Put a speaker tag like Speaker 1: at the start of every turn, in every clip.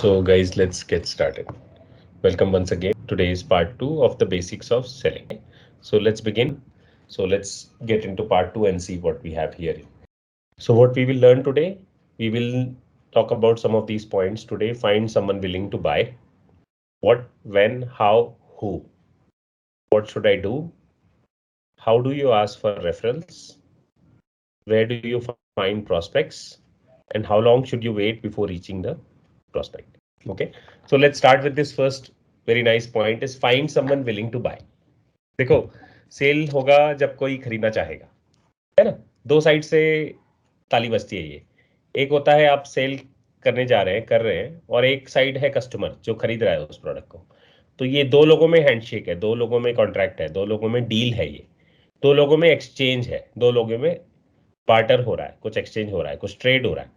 Speaker 1: So guys, let's get started. Welcome once again. Today is part 2 of the basics of selling. So let's begin. So let's get into part 2 and see what we have here. So what we will learn today, we will talk about some of these points today. Find someone willing to buy. What, when, how, who. What should I do? How do you ask for referrals? Where do you find prospects? And how long should you wait before reaching the prospect? Okay, so let's start with this first very nice point is find someone willing to buy. देखो, cell होगा जब कोई खरीदना चाहेगा, है ना? दो side से ताली बजती है ये। एक होता है आप सेल करने जा रहे हैं, कर रहे हैं, और एक साइड है कस्टमर जो खरीद रहा है उस प्रोडक्ट को। तो ये दो लोगों में हैंडशेक है, दो लोगों में कॉन्ट्रैक्ट है, दो लोगों में डील है, ये दो लोगों में एक्सचेंज है, दो लोगों में बार्टर हो रहा है, कुछ एक्सचेंज हो रहा है, कुछ ट्रेड हो रहा है.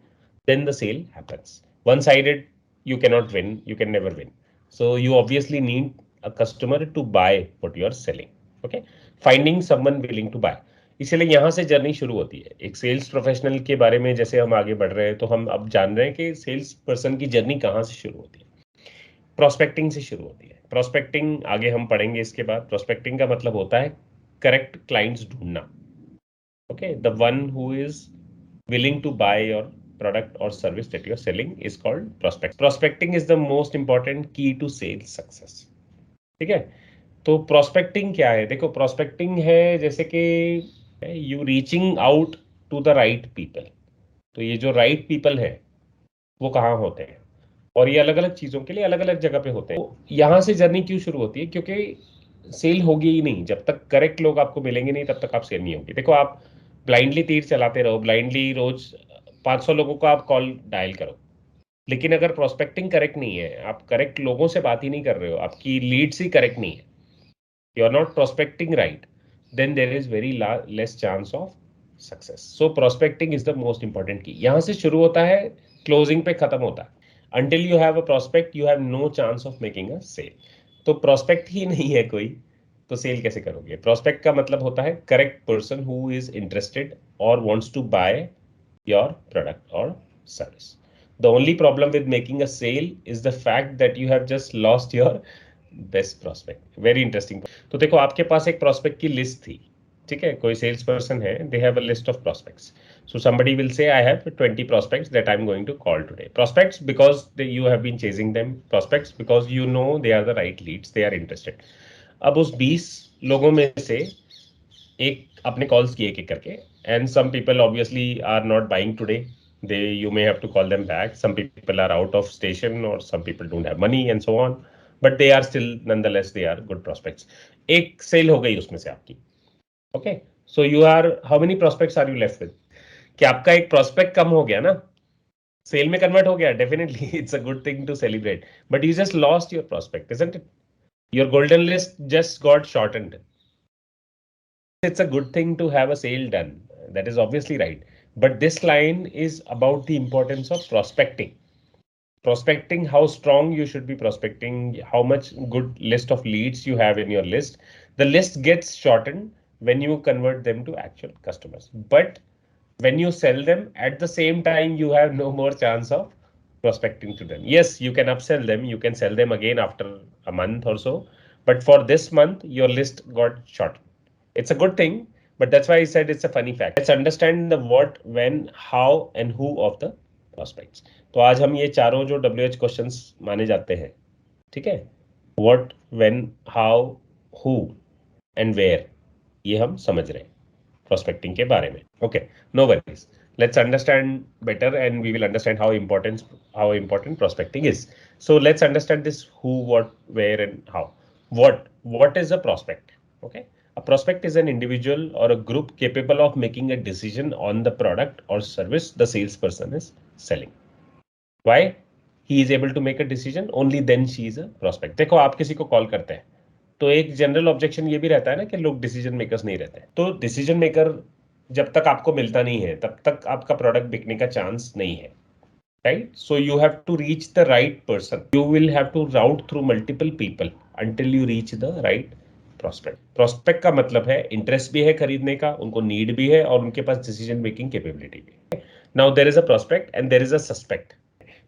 Speaker 1: Then the sale happens. One-sided, you cannot win, you can never win. So you obviously need a customer to buy what you are selling. Okay, finding someone willing to buy. इसलिए यहाँ से journey शुरू होती है. एक sales professional के बारे में जैसे हम आगे बढ़ रहे हैं तो हम अब जान रहे हैं कि सेल्स पर्सन की जर्नी कहाँ से शुरू होती है. प्रोस्पेक्टिंग से शुरू होती है. प्रोस्पेक्टिंग आगे हम पढ़ेंगे इसके बाद. प्रोस्पेक्टिंग का मतलब होता है करेक्ट क्लाइंट्स ढूंढना. Okay, the one who is willing to buy your product or service that you're selling is called prospect. Prospecting is the most important key to sales success. ठीक है, तो prospecting क्या है? देखो, prospecting है जैसे कि you reaching out to the right people. तो ये जो right people है वो कहाँ होते हैं, और ये अलग अलग चीजों के लिए अलग अलग जगह पे होते हैं. तो यहाँ से जर्नी क्यों शुरू होती है? क्योंकि सेल होगी ही नहीं जब तक करेक्ट लोग आपको मिलेंगे नहीं, तब तक आप सेल नहीं होगी. देखो, आप ब्लाइंडली तीर चलाते रहो, ब्लाइंडली रोज 500 लोगों को आप कॉल डायल करो, लेकिन अगर प्रोस्पेक्टिंग करेक्ट नहीं है, आप करेक्ट लोगों से बात ही नहीं कर रहे हो, आपकी लीड्स ही करेक्ट नहीं है, you are not prospecting right, then there is very less chance of success. So prospecting is the most important key. यहां से शुरू होता है, क्लोजिंग पे खत्म होता है. Until you have a prospect you have no chance of making a sale. तो प्रोस्पेक्ट ही नहीं है कोई, तो सेल कैसे करोगे? प्रोस्पेक्ट का मतलब होता है correct person who is interested और wants to buy your product or service. The only problem with making a sale is the fact that you have just lost your best prospect. Very interesting. तो देखो, आपके पास एक prospect की list थी, ठीक है? कोई सेल्स पर्सन है, they have a list of prospects. So somebody will say, I have 20 prospects that I'm going to call today. Prospects because you have been chasing them. Prospects because you know they are the right leads, they are interested. अब उस 20 लोगों में से एक अपने calls किए एक करके, and some people obviously are not buying today. You may have to call them back. Some people are out of station or some people don't have money and so on, but they are still nonetheless they are good prospects. एक cell हो गई उसमें से आपकी. Okay, so you are, how many prospects are you left with? कि आपका एक prospect कम हो गया ना, सेल में कन्वर्ट हो गया. Definitely it's a good thing to celebrate, but you just lost your prospect, isn't it? Your golden list just got shortened. It's a good thing to have a sale done. That is obviously right. But this line is about the importance of prospecting. Prospecting, how strong you should be prospecting, how much good list of leads you have in your list. The list gets shortened when you convert them to actual customers. But when you sell them, at the same time, you have no more chance of prospecting to them. Yes, you can upsell them. You can sell them again after a month or so. But for this month, your list got shortened. It's a good thing, but that's why I said it's a funny fact. Let's understand the what, when, how, and who of the prospects. तो आज हम ये चारों जो WH questions माने जाते हैं, ठीक है? What, when, how, who, and where, ये हम समझ रहे हैं prospecting के बारे में. Okay, no worries. Let's understand better, and we will understand how important prospecting is. So let's understand this who, what, where, and how. What is a prospect? Okay. A prospect is an individual or a group capable of making a decision on the product or service the salesperson is selling. Why? He is able to make a decision, only then she is a prospect. देखो, आप किसी को call करते हैं तो एक general objection ये भी रहता है ना कि लोग डिसीजन मेकर्स नहीं रहते. तो डिसीजन मेकर जब तक आपको मिलता नहीं है तब तक आपका प्रोडक्ट बिकने का चांस नहीं है, right? So you have to reach the right person. You will have to route through multiple people until you reach the right prospect. Prospect का मतलब है इंटरेस्ट भी है खरीदने का, उनको नीड भी है और उनके पास डिसीजन मेकिंग कैपेबिलिटी भी है. Now there is a prospect and there is a suspect.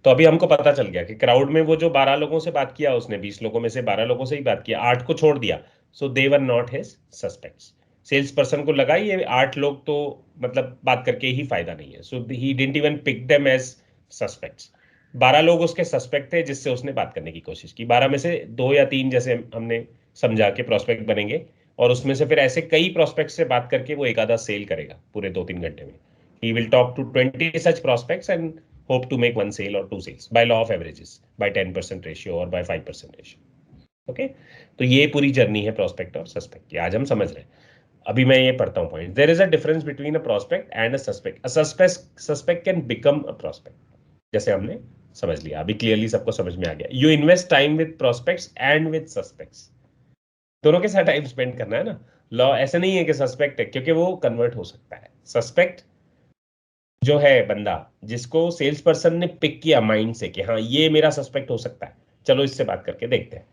Speaker 1: तो अभी हमको पता चल गया कि क्राउड में वो जो 12 लोगों से बात किया उसने, 20 लोगों में से 12 लोगों से ही बात किया, 8 को छोड़ दिया, so they were not his suspects. Sales person को लगा ये 8 लोग तो मतलब बात करके ही फायदा नहीं है, so he didn't even pick them as suspects. 12 लोग उसके सस्पेक्ट थे जिससे उसने बात करने की कोशिश की, 12 में से 2 या 3 जैसे हमने समझा के प्रोस्पेक्ट बनेंगे, और उसमें से फिर ऐसे कई प्रोस्पेक्ट से बात करके वो एक आधा सेल करेगा पूरे 2-3 घंटे में। He will talk to 20 such prospects and hope to make 1 sale or 2 sales by law of averages, by 10% ratio or by 5% ratio. Okay, तो ये पूरी जर्नी है प्रोस्पेक्ट और सस्पेक्ट की, आज हम समझ रहे हैं। अभी मैं ये पढ़ता हूँ point. There is a difference between a prospect and a suspect. A suspect can become a prospect, जैसे हमने समझ लिया, अभी क्लियरली सबको समझ में आ गया। You invest time with prospects and with suspects, दोनों के साथ टाइम स्पेंड करना है ना। लॉ ऐसा नहीं है कि सस्पेक्ट है, क्योंकि वो कन्वर्ट हो सकता है। सस्पेक्ट जो है बंदा जिसको सेल्स पर्सन ने पिक किया माइंड से कि हाँ ये मेरा सस्पेक्ट हो सकता है, चलो इससे बात करके देखते हैं,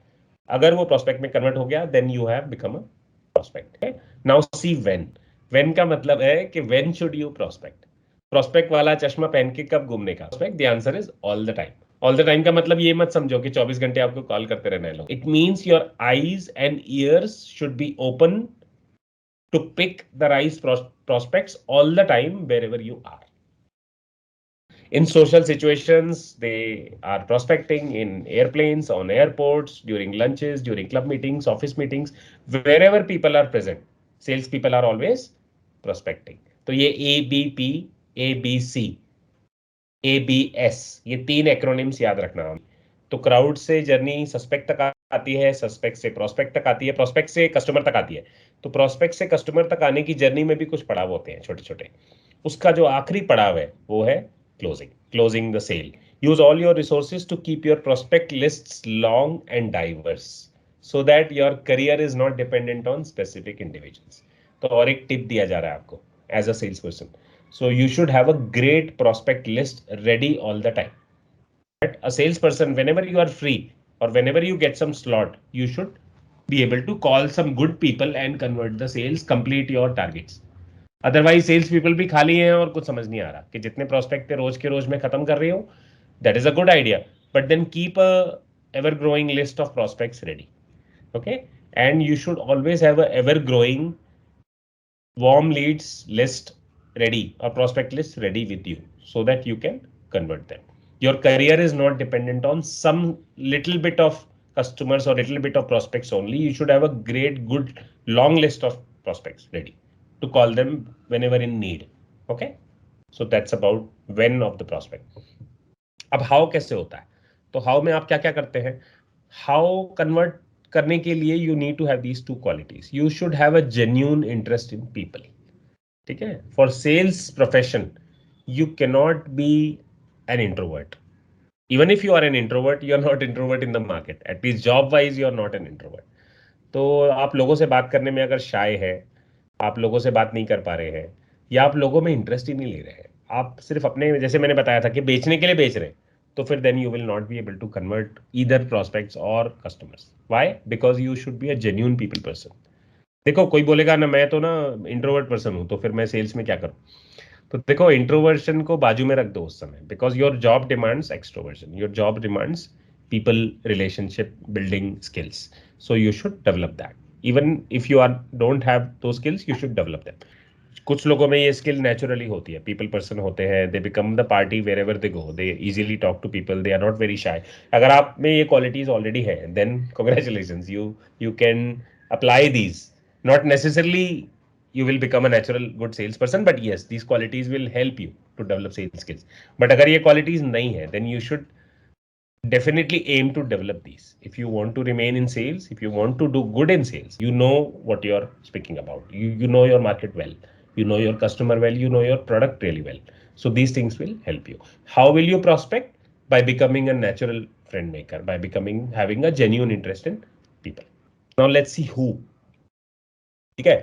Speaker 1: अगर वो प्रोस्पेक्ट में कन्वर्ट हो गया then you have become a prospect. Now see when. When का मतलब है कि when should you prospect. Prospect वाला चश्मा पहन के कब घूमने का? Prospect the answer is all the time. All the time का मतलब ये मत समझो कि 24 घंटे आपको कॉल करते रहना है लोग। It means your eyes and ears should be open to pick the right prospects all the time wherever you are. In social situations, they are prospecting in airplanes, on airports, during lunches, during club meetings, office meetings, wherever people are present. Sales people are always prospecting. तो ये ABP, ABC, ABS, ये 3 acronyms याद रखना हम। तो crowd से journey suspect तक आती है, सस्पेक्ट से प्रोस्पेक्ट तक आती है, प्रोस्पेक्ट से कस्टमर तक आती है। तो प्रोस्पेक्ट से कस्टमर तक आने की जर्नी में भी कुछ पड़ाव होते हैं छोटे छोटे। उसका जो आखिरी पड़ाव है वो है closing the sale. Use all your resources to keep your prospect lists long and diverse so that your career is not dependent on specific individuals. तो और एक टिप दिया जा रहा है आपको as a sales person. So you should have a great prospect list ready all the time. A salesperson, whenever you are free or whenever you get some slot, you should be able to call some good people and convert the sales, complete your targets. Otherwise sales people भी खाली हैं और कुछ समझ नहीं आ रहा कि जितने प्रोस्पेक्ट थे रोज के रोज में खत्म कर रही हूँ. That is a good idea, but then keep a ever growing list of prospects ready. Okay, and you should always have a ever growing warm leads list ready or prospect list ready with you so that you can convert them. Your career is not dependent on some little bit of customers or little bit of prospects only. You should have a great good long list of prospects ready to call them whenever in need. Okay, so that's about when of the prospect. अब how कैसे होता है? तो how में आप क्या क्या करते हैं? हाउ कन्वर्ट करने के लिए you need to have these 2 qualities. You should have a genuine interest in people. ठीक है, for sales profession you cannot be an introvert. Even if you are an introvert, you are not introvert in the market. At least job wise you are not an introvert. तो आप लोगों से बात करने में अगर शाय है, आप लोगों से बात नहीं कर पा रहे हैं, या आप लोगों में इंटरेस्ट ही नहीं ले रहे हैं, आप सिर्फ अपने, जैसे मैंने बताया था कि बेचने के लिए बेच रहे हैं, तो फिर then you will not be able to convert either prospects और customers. Why? Because you should be a genuine people person. देखो कोई बोलेगा ना मैं तो ना इंट्रोवर्ट पर्सन हूं, तो फिर मैं सेल्स में क्या करूं? तो देखो इंट्रोवर्शन को बाजू में रख दो उस समय, because your job demands extroversion. Your job demands people relationship building skills, so you should develop that. Even if you are don't have those skills, you should develop them. कुछ लोगों में ये स्किल नेचुरली होती है, people person होते हैं, they become the party wherever they go, they easily talk to people, they are not very shy. अगर आप में ये क्वालिटीज ऑलरेडी है then congratulations, you can apply these. Not necessarily you will become a natural good salesperson, but yes, these qualities will help you to develop sales skills. But अगर ये qualities नहीं है then you should definitely aim to develop these. If you want to remain in sales, if you want to do good in sales, you know what you're speaking about. You know your market well, you know your customer well, you know your product really well. So these things will help you. How will you prospect? By becoming a natural friend maker, by having a genuine interest in people. Now let's see who. ठीक है,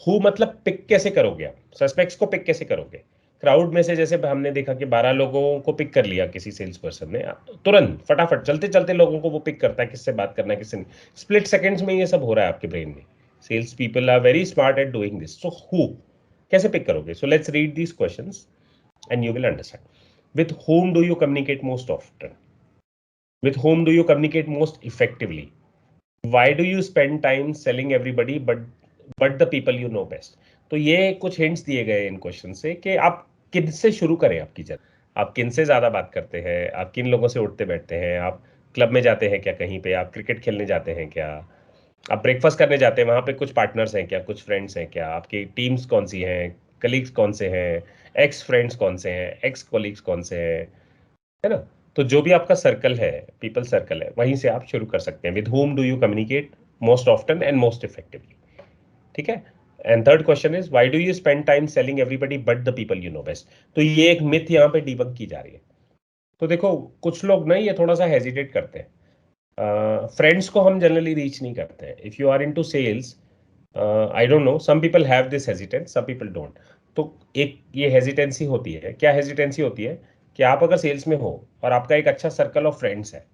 Speaker 1: who मतलब pick कैसे करोगे आप? Suspects को pick कैसे करोगे? Crowd में से जैसे हमने देखा कि 12 लोगों को पिक कर लिया किसी सेल्स पर्सन ने, तुरंत फटाफट चलते चलते लोगों को वो पिक करता है, किससे बात करना है किससे नहीं. स्प्लिट सेकंड्स में ये सब हो रहा है आपके ब्रेन में. Sales people are very smart at doing this. So who कैसे पिक करोगे? So let's read these questions and you will understand. with whom do you communicate most often, with whom do you communicate most effectively, why do you spend time selling everybody but the people you know best. तो ये कुछ hints दिए गए इन question से कि आप किन से शुरू करें आपकी जर्नी, आप किन से ज्यादा बात करते हैं, आप किन लोगों से उठते बैठते हैं, आप क्लब में जाते हैं क्या, कहीं पे आप क्रिकेट खेलने जाते हैं क्या, आप ब्रेकफास्ट करने जाते हैं, वहां पे कुछ पार्टनर्स हैं क्या, कुछ फ्रेंड्स हैं क्या, आपकी टीम्स कौन सी हैं, कलीग्स कौन से हैं, एक्स फ्रेंड्स कौन से हैं, एक्स कोलीग्स कौन से हैं, है ना। तो जो भी आपका सर्कल है, पीपल सर्कल है, वहीं से आप शुरू कर सकते हैं। With home do you communicate most often and most effectively, ठीक है। And third question is why do you spend time selling everybody but the people you know best. तो ये एक मिथ यहाँ पे डिबंक की जा रही है। तो देखो कुछ लोग ना ये थोड़ा सा हेजिटेट करते हैं, फ्रेंड्स को हम जनरली रीच नहीं करते हैं। If you are into sales, I don't know, some people have this hesitance, some people don't. तो एक ये हेजिटेंसी होती है, क्या हेजिटेंसी होती है कि आप अगर सेल्स में हो और आपका एक अच्छा सर्कल ऑफ फ्रेंड्स है,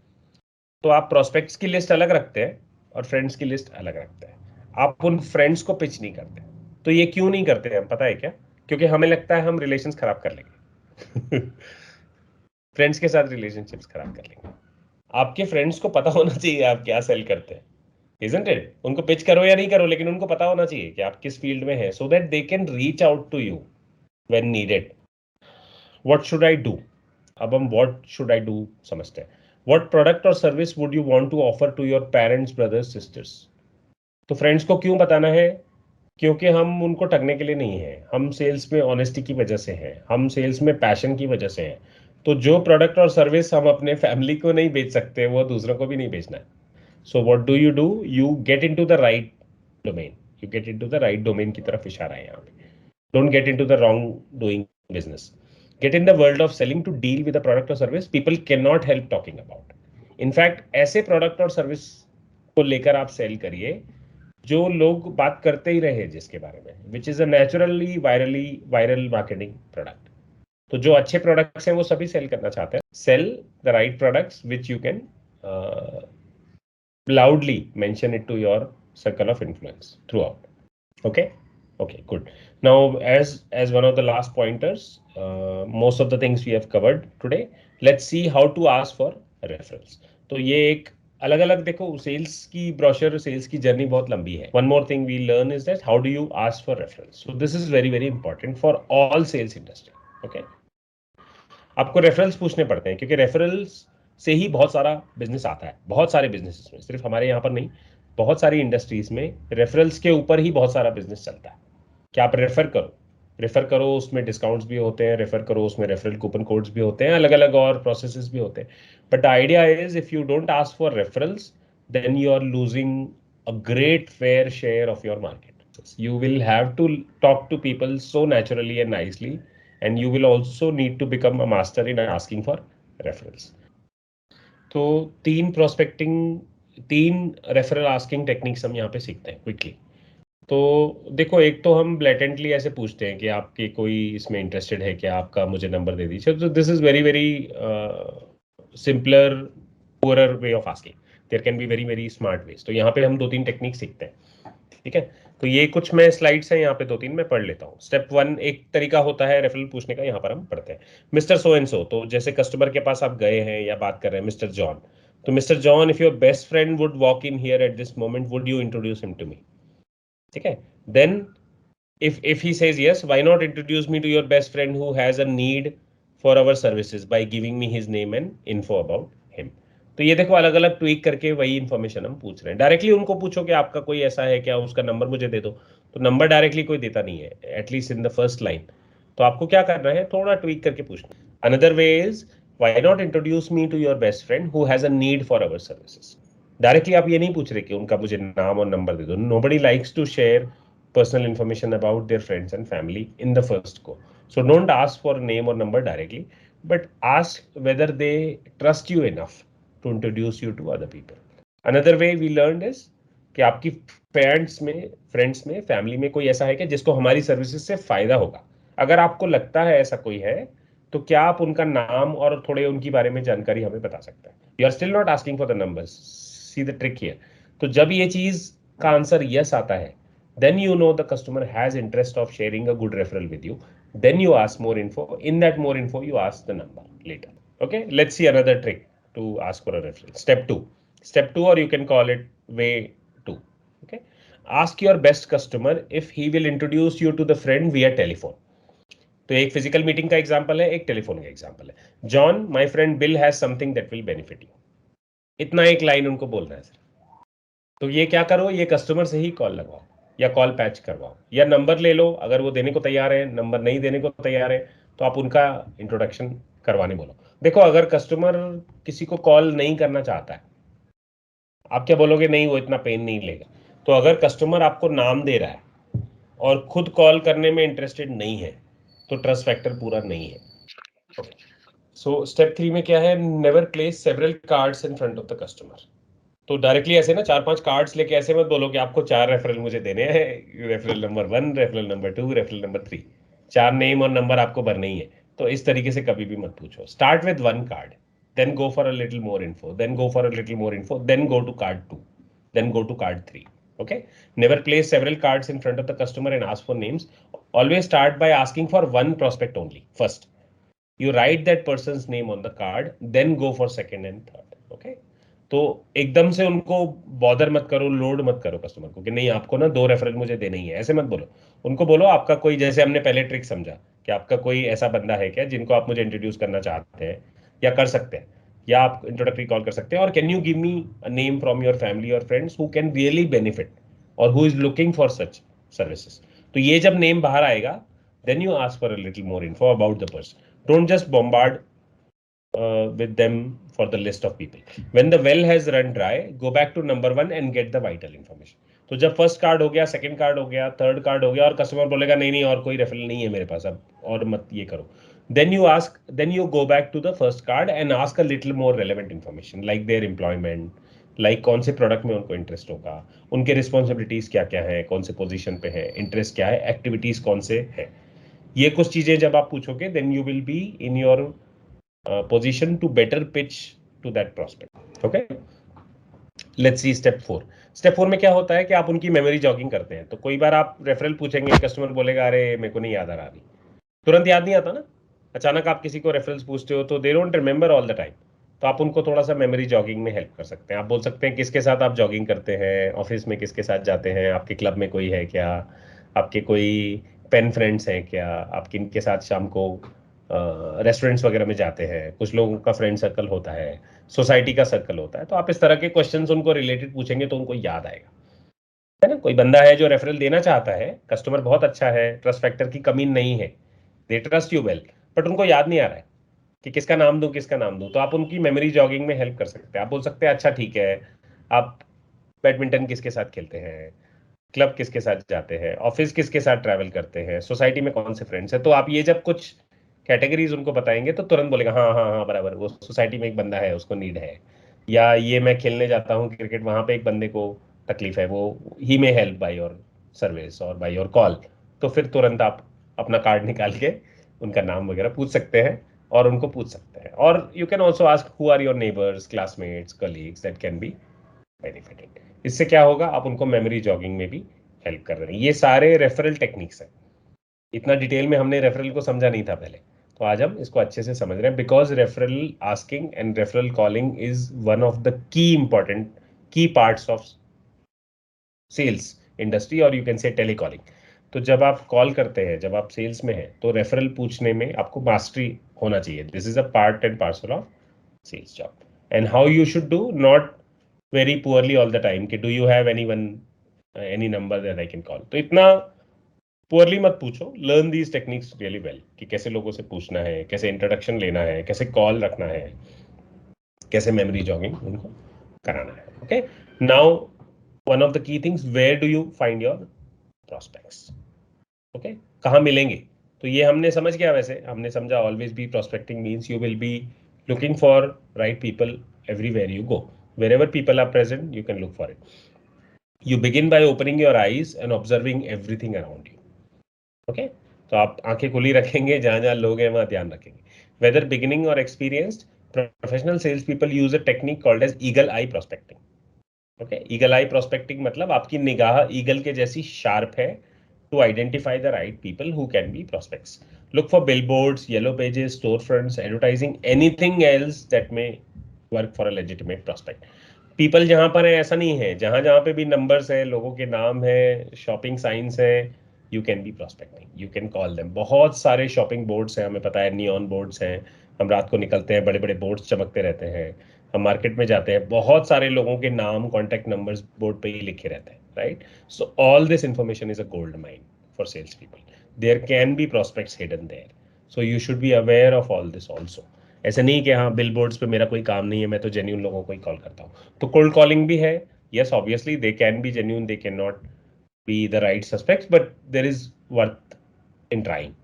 Speaker 1: तो आप प्रोस्पेक्ट्स की लिस्ट अलग रखते हैं और फ्रेंड्स की लिस्ट अलग रखते हैं, आप उन फ्रेंड्स को पिच नहीं करते। तो ये क्यों नहीं करते हैं पता है क्या? क्योंकि हमें लगता है हम रिलेशंस खराब कर लेंगे फ्रेंड्स के साथ रिलेशनशिप्स खराब कर लेंगे। आपके फ्रेंड्स को पता होना चाहिए आप क्या सेल करते हैं, isn't it? उनको पिच करो या नहीं करो, लेकिन उनको पता होना चाहिए कि आप किस फील्ड में हैं, so that they can reach out to you when needed. What should I do? अब हम what should I do समझते हैं। What product or service would you want to offer to your parents, brothers, sisters? तो friends को क्यों बताना है? क्योंकि हम उनको ठगने के लिए नहीं है, हम सेल्स में ऑनेस्टी की वजह से हैं, हम सेल्स में पैशन की वजह से हैं। तो जो प्रोडक्ट और सर्विस हम अपने फैमिली को नहीं बेच सकते, वो दूसरों को भी नहीं बेचना है। So what do? You get into the right domain, you get into the right domain की तरफ इशारा है यहाँ पे। Don't get into the wrong doing business, get in the world of selling to deal with the product और service people can not help talking about. In fact ऐसे product और service को लेकर आप सेल करिए जो लोग बात करते ही रहे, जिसके बारे में, which is a naturally viral marketing product. तो जो अच्छे प्रोडक्ट्स हैं वो सभी सेल करना चाहते हैं। Sell the right products which you can loudly mention it to your circle of influence throughout. Okay, good. Now as one of the last pointers, most of the things we have covered today, let's see how to ask for referrals. तो ये एक अलग अलग, देखो sales की brochure, sales की journey बहुत लंबी है। One more thing we learn is that how do you ask for reference. So this is very very important for all sales industry. Okay, आपको रेफरल्स पूछने पड़ते हैं क्योंकि रेफरल्स से ही बहुत सारा बिजनेस आता है। बहुत सारे बिजनेसेस में, सिर्फ हमारे यहाँ पर नहीं, बहुत सारी इंडस्ट्रीज में रेफरल्स के ऊपर ही बहुत सारा बिजनेस चलता है कि आप रेफर करो, उसमें डिस्काउंट्स भी होते हैं, रेफर करो उसमें रेफरल कूपन कोड्स भी होते हैं, अलग अलग और प्रोसेसेस भी होते हैं। But the idea is if you don't ask for referrals then you are losing a great fair share of your market. You will have to talk to people so naturally and nicely, and you will also need to become a master in asking for referrals. तो तीन referral asking techniques हम यहाँ पे सीखते हैं quickly. तो देखो, एक तो हम ब्लेटेंटली ऐसे पूछते हैं कि आपके कोई इसमें इंटरेस्टेड है क्या, आपका मुझे नंबर दे दीजिए। तो this is very very simpler poorer way of asking. There can be very very smart ways. तो यहाँ पे हम 2-3 टेक्निक सीखते हैं, ठीक है। तो ये कुछ मैं स्लाइड्स हैं यहाँ पे 2-3 मैं पढ़ लेता हूँ। स्टेप 1 एक तरीका होता है रेफरल पूछने का, यहाँ पर हम पढ़ते हैं मिस्टर सो एंड सो। तो जैसे कस्टमर के पास आप गए हैं या बात कर रहे हैं, मिस्टर जॉन। तो mister John, if your best friend would walk in here at this moment, would you introduce him to me? ठीक है। Then if he says yes, why not introduce me to your best friend who has a need for our services by giving me his name and info about him? तो ये देखो अलग अलग tweak करके वही information हम पूछ रहे हैं। डायरेक्टली उनको पूछो कि आपका कोई ऐसा है क्या, उसका नंबर मुझे दे दो। तो नंबर डायरेक्टली कोई देता नहीं है, at least in the first line. तो आपको क्या करना है, थोड़ा ट्वीक करके पूछना। Another way is why not introduce me to your best friend who has a need for our services. Directly आप ये नहीं पूछ रहे कि उनका मुझे नाम और नंबर दे दो। Nobody likes to share personal information about their friends and family in the first go. So don't ask for name or number directly, but ask whether they trust you enough to introduce you to other people. Another way we learned is कि आपकी friends में family में कोई ऐसा है कि जिसको हमारी सर्विसेज से फायदा होगा। अगर आपको लगता है ऐसा कोई है, तो क्या आप उनका नाम और थोड़े उनकी बारे में जानकारी हमें बता सकते हैं? You are still not asking for the numbers, see the trick here. तो जब ये चीज का आंसर यस आता है, then you know the customer has interest of sharing a good referral with you, Then you ask more info. In that more info, you ask the number later. Okay, let's see another trick to ask for a referral. Step 2. Step 2, or you can call it way 2. Okay, ask your best customer if he will introduce you to the friend via telephone. तो एक physical meeting का example है, एक telephone का example है. John, my friend bill has something that will benefit you. इतना एक line उनको बोलना है सर. तो ये क्या करो, ये कस्टमर से ही कॉल लगवाओ या कॉल पैच करवाओ या नंबर ले लो. अगर वो देने को तैयार है, नंबर नहीं देने को तैयार है, तो आप उनका इंट्रोडक्शन करवाने बोलो. देखो, अगर कस्टमर किसी को कॉल नहीं करना चाहता है, आप क्या बोलोगे? नहीं, वो इतना पेन नहीं लेगा. तो अगर कस्टमर आपको नाम दे रहा है और खुद कॉल करने में इंटरेस्टेड नहीं है, तो ट्रस्ट फैक्टर पूरा नहीं है. सो स्टेप 3 में क्या है? Never place several cards in front of the customer. तो डायरेक्टली ऐसे ना 4-5 कार्ड्स लेके ऐसे मत बोलो कि आपको 4 रेफरल मुझे देने हैं. Referral number 1, referral number 2, referral number 3. 4 name और नंबर आपको भरने ही है. तो इस तरीके से कभी भी मत पूछो. Start with 1 card, then go for a little more info, then go for a little more info, then go to card 2, then go to card 3. Okay, never place several cards in front of the customer and ask for names. Always start by asking for one prospect only first. You write that person's name on the card, then go for second and third. Okay, तो एकदम से उनको bother मत करो, load मत करो customer को कि नहीं आपको ना 2 रेफरल मुझे देने ही है. ऐसे मत बोलो. उनको बोलो आपका कोई, जैसे हमने पहले ट्रिक समझा, कि आपका कोई ऐसा बंदा है क्या जिनको आप मुझे इंट्रोड्यूस करना चाहते हैं या कर सकते हैं, या आप इंट्रोडक्टरी कॉल कर सकते हैं. और can you give me a name from your family और friends who can really benefit और who is looking for such services. तो ये जब नेम बाहर आएगा, then you ask for a little more info about the person. Don't just bombard with them for the list of people. When the well has run dry, go back to number 1 and get the vital information. तो जब first card हो गया, second card हो गया, third card हो गया और customer बोलेगा नहीं नहीं और कोई रेफरल नहीं है मेरे पास अब, और मत ये करो, then you go back to the first card and ask a little more relevant information like their employment, like कौन से प्रोडक्ट में उनको इंटरेस्ट होगा, उनके रिस्पॉन्सिबिलिटीज क्या क्या है, कौन से पोजीशन पे है, इंटरेस्ट क्या है, एक्टिविटीज कौन से है. ये कुछ चीजें जब आप पूछोगे, then you will be in your position to better pitch to that prospect. Okay, let's see step 4. Step 4 में क्या होता है कि आप उनकी मेमोरी जॉगिंग करते हैं. तो कोई बार आप रेफरल पूछेंगे, कस्टमर बोलेगा अरे मेरे को नहीं याद आ रहा अभी. तुरंत याद नहीं आता ना. अचानक आप किसी को रेफरल्स पूछते हो तो they don't remember all the time. तो आप उनको थोड़ा सा मेमोरी जॉगिंग में हेल्प कर सकते हैं. आप बोल सकते हैं किसके साथ आप जॉगिंग करते हैं, ऑफिस में किसके साथ जाते हैं, आपके क्लब में कोई है क्या, आपके कोई पेन फ्रेंड्स हैं क्या, आप किन के साथ शाम को रेस्टोरेंट्स वगैरह में जाते हैं. कुछ लोगों का फ्रेंड सर्कल होता है, सोसाइटी का सर्कल होता है. तो आप इस तरह के क्वेश्चंस उनको रिलेटेड पूछेंगे तो उनको याद आएगा, है ना. कोई बंदा है जो रेफरल देना चाहता है, कस्टमर बहुत अच्छा है, ट्रस्ट फैक्टर की कमी नहीं है, they trust you well, but उनको याद नहीं आ रहा है कि किसका नाम दूं किसका नाम दूं. तो आप उनकी मेमोरी जॉगिंग में हेल्प कर सकते हैं. आप बोल सकते हैं अच्छा ठीक है, आप बैडमिंटन किसके साथ खेलते हैं, क्लब किसके साथ जाते हैं, ऑफिस किसके साथ ट्रैवल करते हैं, सोसाइटी में कौन से फ्रेंड्स हैं. तो आप ये जब कुछ कैटेगरीज उनको बताएंगे तो तुरंत बोलेगा हाँ हाँ हाँ बराबर, वो सोसाइटी में एक बंदा है उसको नीड है, या ये मैं खेलने जाता हूँ क्रिकेट, वहां पे एक बंदे को तकलीफ है, वो ही में हेल्प बाय योर सर्विस और बाय योर कॉल. तो फिर तुरंत आप अपना कार्ड निकाल के उनका नाम वगैरह पूछ सकते हैं और उनको पूछ सकते हैं. और you can also ask who are your neighbours, classmates, colleagues that can be benefited. इससे क्या होगा, आप उनको मेमोरी जॉगिंग में भी हेल्प कर रहे हैं. ये सारे रेफरल टेक्निक्स हैं. इतना डिटेल में हमने रेफरल को समझा नहीं था पहले, तो आज हम इसको अच्छे से समझ रहे हैं. Because referral asking and referral calling is one of the की इंपॉर्टेंट की पार्ट्स ऑफ सेल्स इंडस्ट्री, और यू कैन से टेलीकॉलिंग. तो जब आप कॉल करते हैं, जब आप सेल्स में हैं, तो रेफरल पूछने में आपको मास्टरी होना चाहिए. This is a part and parcel of sales job. And how you should do, not very poorly all the time कि do you have anyone, any number that I can call. तो इतना poorly मत पूछो. Learn these techniques really well कि कैसे लोगों से पूछना है, कैसे इंट्रोडक्शन लेना है, कैसे कॉल रखना है, कैसे मेमोरी जॉगिंग उनको कराना है. Okay, now one of the key things, where do you find your prospects. Okay, कहाँ मिलेंगे. तो ये हमने समझ गया. वैसे हमने समझा always be prospecting means you will be looking for right people everywhere you go. wherever people are present you can look for it. You begin by opening your eyes and observing everything around you. Okay, तो आप आंखें खुली रखेंगे, जहां जहां लोग हैं वहां ध्यान रखेंगे. whether beginning or experienced, professional sales people use a technique called as eagle eye prospecting. Okay, eagle eye prospecting मतलब आपकी निगाह ईगल के जैसी शार्प है to identify the right people who can be prospects. look for billboards, yellow pages, storefronts, advertising, anything else that may work for a legitimate prospect. People जहाँ पर है ऐसा नहीं है, जहाँ जहाँ पे भी नंबर्स है, लोगों के नाम है, शॉपिंग साइंस है, you can be prospecting, you can call them. बहुत सारे शॉपिंग बोर्ड्स हैं, हमें पता है, नियॉन बोर्ड्स हैं. हम रात को निकलते हैं, बड़े बड़े बोर्ड्स चमकते रहते हैं. हम मार्केट में जाते हैं, बहुत सारे लोगों के नाम, कॉन्टैक्ट नंबर्स बोर्ड पे ही लिखे रहते हैं, right? So all this information is a gold mine for sales people. There can be prospects hidden there, so you should be aware of all this also. ऐसे नहीं कि हाँ बिल बोर्ड्स पे मेरा कोई काम नहीं है, मैं तो जेन्यून लोगों को ही कॉल करता हूँ. तो कोल्ड कॉलिंग भी है. Yes, obviously they can be genuine, they can not be the right suspects, but there is worth in trying.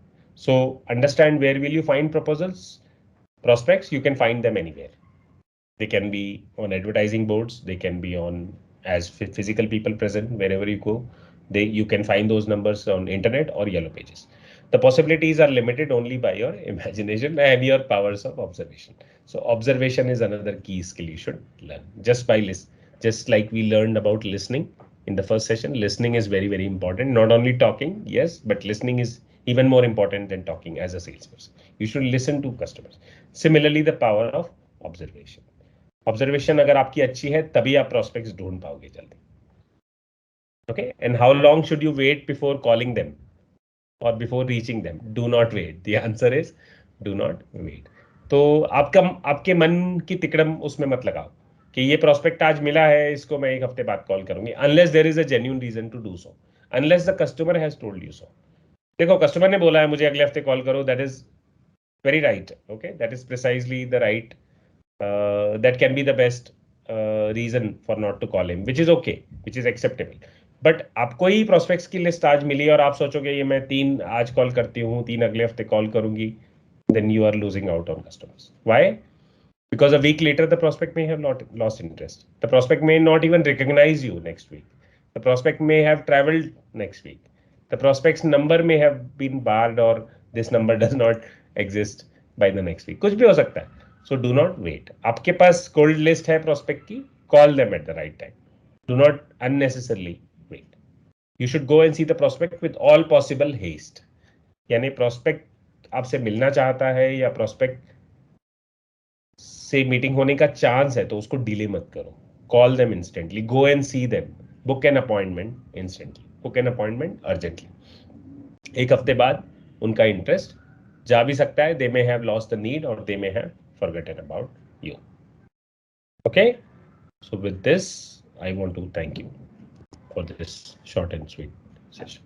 Speaker 1: So understand where will you find proposals, prospects. You can find them anywhere. They can be on advertising boards, they can be on as physical people present wherever you go. You can find those numbers on internet or yellow pages. The possibilities are limited only by your imagination and your powers of observation. So observation is another key skill you should learn. Just by just like we learned about listening in the first session, listening is very, very important. Not only talking, yes, but listening is even more important than talking as a salesperson. You should listen to customers. Similarly, the power of observation. Observation अगर आपकी अच्छी है तभी आप prospects ढूंढ पाओगे जल्दी. Okay, and how long should you wait before calling them और before reaching them? Do not wait. The answer is do not wait. तो आपके मन की तिकड़म उसमें मत लगाओ कि ये प्रोस्पेक्ट आज मिला है, इसको मैं एक हफ्ते बाद कॉल करूंगी, unless there is a genuine reason to do so, unless the customer has told you so. देखो, कस्टमर ने बोला है मुझे अगले हफ्ते कॉल करो, that is very right. Okay, that is precisely the right, that can be the best reason for not to call him, which is okay, which is acceptable. But आपको ही prospects की list आज मिली और आप सोचोगे ये मैं 3 आज कॉल करती हूँ, 3 अगले हफ्ते कॉल करूंगी, then you are losing out on customers. Why? Because a week later the prospect may have not lost interest. The prospect may not even recognize you next week. The prospect may have traveled next week. The prospect's number may have been barred, or this number does not exist by the next week. कुछ भी हो सकता है. So do not wait. आपके पास cold list है prospect की, call them at the right time. Do not unnecessarily wait. You should go and see the prospect with all possible haste. यानी prospect आपसे मिलना चाहता है या prospect से मीटिंग होने का चांस है तो उसको डिले मत करो. Call them instantly, go and see them, book an appointment instantly, book an appointment urgently. एक हफ्ते बाद उनका इंटरेस्ट जा भी सकता है. They may have lost the need और they may have forgotten about you. Okay, so with this I want to thank you for this short and sweet session.